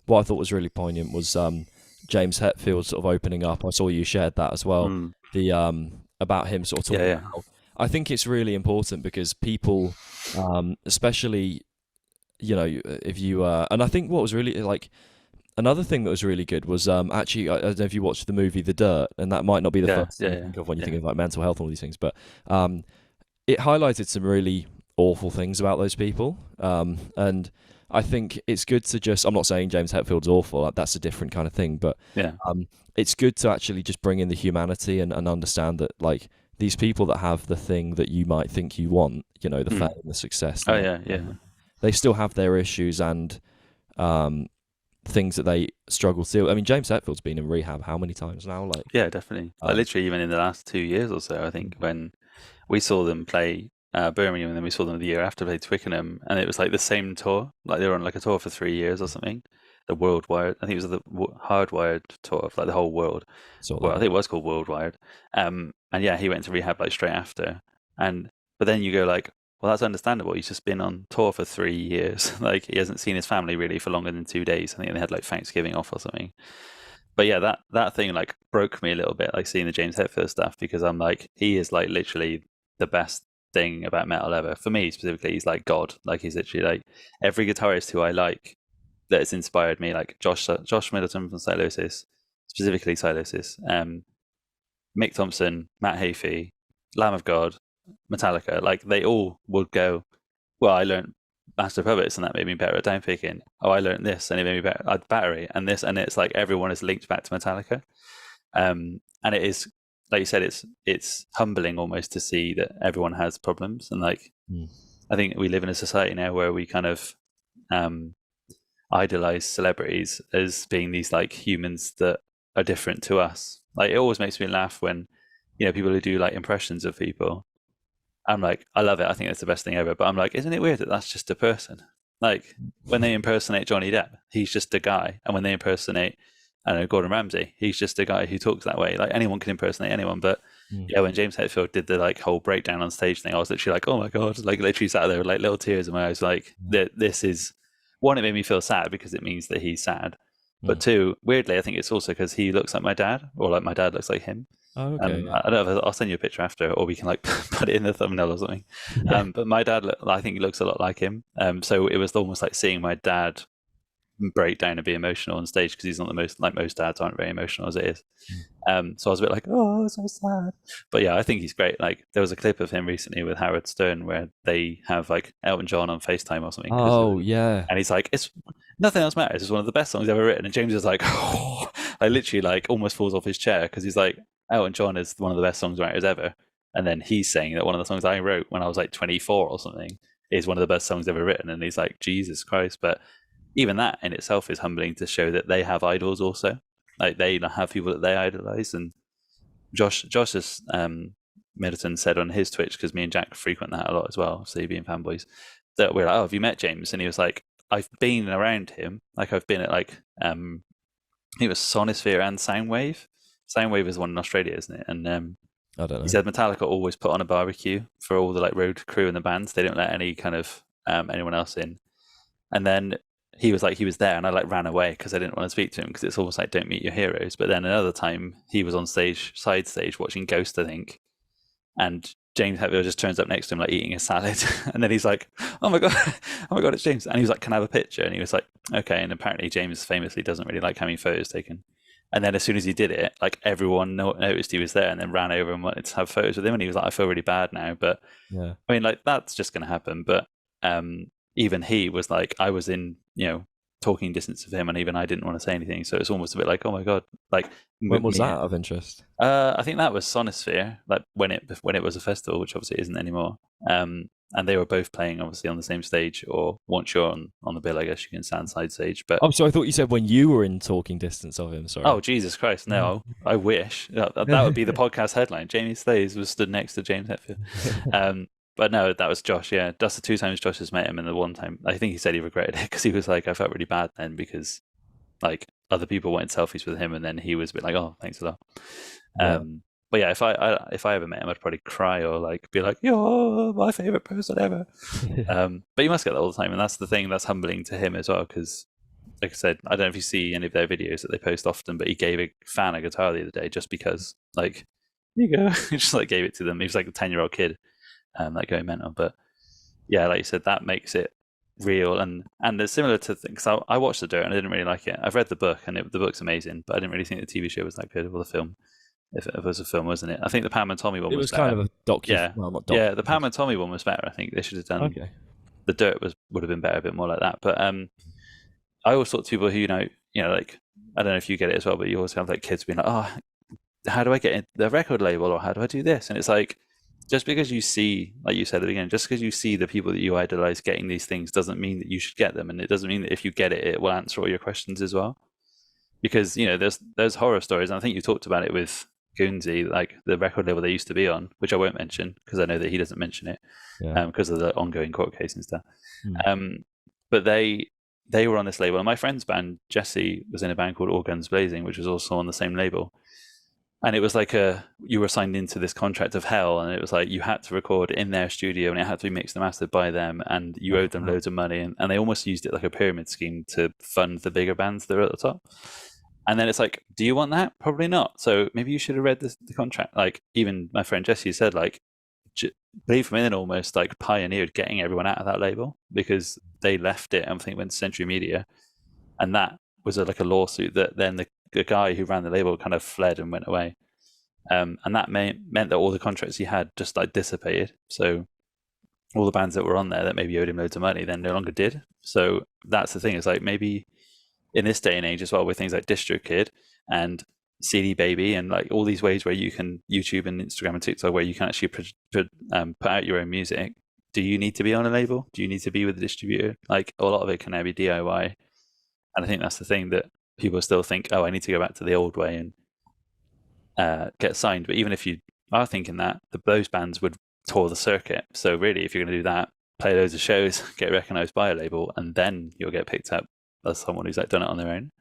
what I thought was really poignant was James Hetfield sort of opening up. I saw you shared that as well. The about him sort of talking about. I think it's really important because people, especially, you know, if you and I think what was really like another thing that was really good was actually I don't know if you watched the movie The Dirt, and that might not be the first thing you think of when you think of like mental health and all these things, but it highlighted some really awful things about those people, and I think it's good to just, I'm not saying James Hetfield's awful, like, that's a different kind of thing, but it's good to actually just bring in the humanity and understand that like these people that have the thing that you might think you want, you know, the fame, the success, they still have their issues and things that they struggle to deal. I mean, James Hetfield's been in rehab how many times now? Like, yeah, definitely. Literally, even in the last 2 years or so, I think, when we saw them play Birmingham, and then we saw them the year after play Twickenham, and it was like the same tour. Like they were on like a tour for 3 years or something. The Worldwide, I think it was the Hardwired tour of like the whole world. Well, I think it was called Worldwide. And yeah, he went to rehab like straight after. But then you go like, well, that's understandable. He's just been on tour for 3 years. Like he hasn't seen his family really for longer than 2 days. I think they had like Thanksgiving off or something. But yeah, that thing like broke me a little bit, like seeing the James Hetfield stuff, because I'm like, he is like literally the best thing about metal ever. For me specifically, he's like God. Like he's literally like every guitarist who I like that has inspired me, like Josh Middleton from Silosis, specifically Silosis, Mick Thompson, Matt Hafey, Lamb of God, Metallica, like they all would go, well, I learned Master of Puppets and that made me better at downpicking. Oh, I learned this and it made me better at battery and this, and it's like everyone is linked back to Metallica. And it is, like you said, it's humbling almost to see that everyone has problems. And like I think we live in a society now where we kind of idolize celebrities as being these like humans that are different to us. Like it always makes me laugh when, you know, people who do like impressions of people, I'm like, I love it, I think it's the best thing ever, but I'm like, isn't it weird that that's just a person? Like when they impersonate Johnny Depp, he's just a guy, and when they impersonate, I don't know, Gordon Ramsay, he's just a guy who talks that way. Like anyone can impersonate anyone, but yeah, when James Hetfield did the like whole breakdown on stage thing, I was literally like, oh my god, like literally sat there with like little tears in my eyes. Like this is one, it made me feel sad because it means that he's sad, but two, weirdly, I think it's also because he looks like my dad, or like my dad looks like him. Oh, okay. I don't know if I'll send you a picture after, or we can like put it in the thumbnail or something. But my dad, I think he looks a lot like him. So it was almost like seeing my dad break down and be emotional on stage, because he's not the most, like most dads aren't very emotional as it is. So I was a bit like, oh, so sad. But yeah, I think he's great. Like there was a clip of him recently with Howard Stern where they have like Elton John on FaceTime or something. Oh yeah. And he's like, it's nothing else matters. It's one of the best songs ever written. And James is like, oh, I literally like almost falls off his chair, because he's like, Elton John is one of the best songwriters ever, and then he's saying that one of the songs I wrote when I was like 24 or something is one of the best songs ever written, and he's like, Jesus Christ. But even that in itself is humbling to show that they have idols also, like they have people that they idolize. And Josh's Middleton said on his Twitch, because me and Jack frequent that a lot as well, so being fanboys, that we're like, oh, have you met James? And he was like, I've been around him, like I've been at like I think it was Sonisphere and Soundwave. Soundwave is one in Australia, isn't it? And I don't know. He said Metallica always put on a barbecue for all the like road crew and the bands. They don't let any kind of anyone else in. And then he was like, he was there, and I like ran away because I didn't want to speak to him, because it's almost like don't meet your heroes. But then another time he was on stage, side stage, watching Ghost, I think, and James Hetfield just turns up next to him like eating a salad, and then he's like, oh my god, it's James. And he was like, can I have a picture? And he was like, okay. And apparently James famously doesn't really like having photos taken. And then as soon as he did it, like everyone noticed he was there, and then ran over and wanted to have photos with him. And he was like, I feel really bad now. But yeah, I mean, like that's just going to happen. But even he was like, I was in, you know, talking distance of him, and even I didn't want to say anything. So it's almost a bit like, oh my god, like when was that of interest? I think that was Sonisphere, like when it was a festival, which obviously isn't anymore. And they were both playing obviously on the same stage, or once you're on the bill, I guess you can stand side stage. But so I thought you said when you were in talking distance of him. Sorry. Oh Jesus Christ! No, I wish that would be the podcast headline. Jamie Slays was stood next to James Hetfield. But no, that was Josh. Yeah, that's the 2 times Josh has met him, and the 1 time I think he said he regretted it, because he was like, I felt really bad then, because like other people wanted selfies with him, and then he was a bit like, oh, thanks for that. Yeah. But yeah, if I ever met him, I'd probably cry or like be like, you're my favorite person ever. But you must get that all the time, and that's the thing that's humbling to him as well, because like I said, I don't know if you see any of their videos that they post often, but he gave a fan a guitar the other day just because, like, here you go. He just like gave it to them. He was like a 10-year-old kid, like going mental. But yeah, like you said, that makes it real, and it's similar to things. I watched The Dirt and I didn't really like it. I've read the book and the book's amazing, but I didn't really think the TV show was that good, or the film. If it was a film, wasn't it? I think the Pam and Tommy one was better. Kind of a docu. Yeah, well, not yeah. The Pam and Tommy one was better. I think they should have done. Okay. The Dirt would have been better, a bit more like that. But I always talk to people who like, I don't know if you get it as well, but you always have like kids being like, oh, how do I get in the record label, or how do I do this? And it's like, just because you see, like you said at the beginning, just because you see the people that you idolize getting these things doesn't mean that you should get them, and it doesn't mean that if you get it, it will answer all your questions as well. Because there's horror stories, and I think you talked about it with Goonsy, like the record label they used to be on, which I won't mention because I know that he doesn't mention it, because of the ongoing court case and stuff. But they were on this label, and my friend's band Jesse was in a band called All Guns Blazing, which was also on the same label. And it was like you were signed into this contract of hell, and it was like you had to record in their studio, and it had to be mixed and mastered by them, and you owed them loads of money, and they almost used it like a pyramid scheme to fund the bigger bands that were at the top. And then it's like, do you want that? Probably not. So maybe you should have read the contract. Like, even my friend Jesse said, like, Believe from Within almost like pioneered getting everyone out of that label, because they left it, and I think went to Century Media, and that was like a lawsuit that then the guy who ran the label kind of fled and went away, and that meant that all the contracts he had just like dissipated. So all the bands that were on there that maybe owed him loads of money then no longer did. So that's the thing. It's like, maybe in this day and age as well, with things like DistroKid and CD Baby and like all these ways where you can YouTube and Instagram and TikTok where you can actually put out your own music, do you need to be on a label? Do you need to be with a distributor? Like, a lot of it can now be DIY, and I think that's the thing that people still think, oh, I need to go back to the old way and get signed. But even if you are thinking that, those bands would tour the circuit. So really, if you're going to do that, play loads of shows, get recognized by a label, and then you'll get picked up as someone who's like done it on their own.